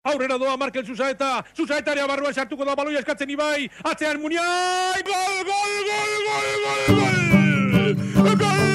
Aurrera doa Markel Susaeta, Susaetaria barruan sartuko da baloia eskatzen Ibai, atzean Muniai, gol, gol, gol, gol, gol, gol, gol!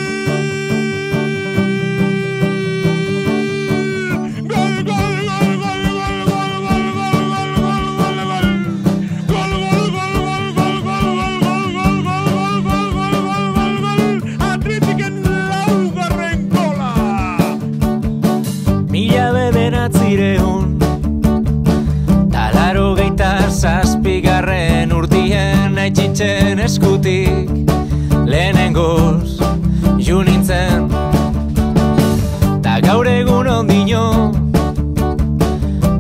Zazpigarren urtien aitzitzen eskutik lehenengoz ju nintzen ta gaur egun ondino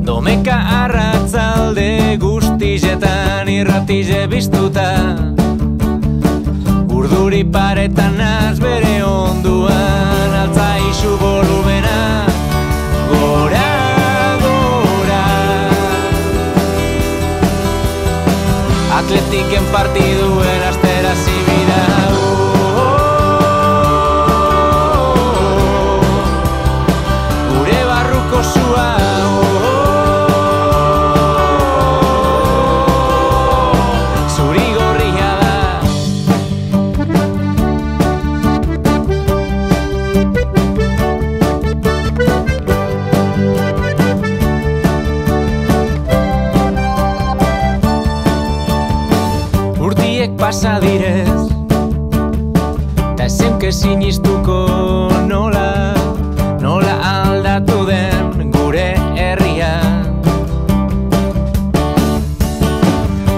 domeka arratzalde guztizetan irratize biztuta urduri paretan naz bere onduan altzaizu volumena gora Atletiken partiduen astera zibira Gure barruko zua Zuri gorria da Pasa direz Ta ezenke sinistuko nola aldatu den gure herria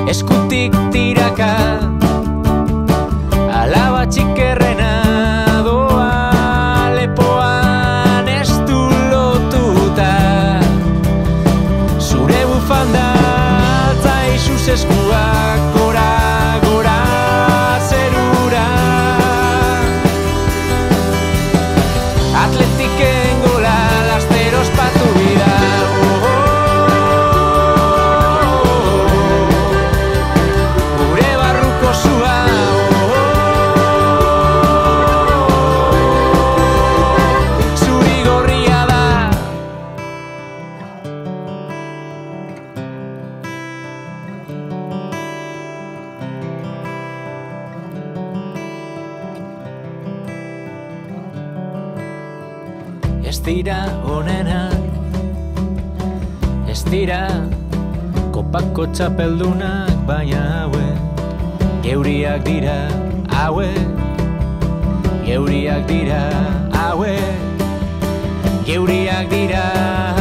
Eskutik tiraka alaba txikerrena doa lepoan ez du lotuta Zure bufanda altzaizuz eskuak gora Atletiken gola lastero ospatu bida Gure barruko zua Zuri gorria da Ez dira onenak, ez dira kopako txapeldunak, baina hauek geuriak dira, hauek geuriak dira, hauek geuriak dira.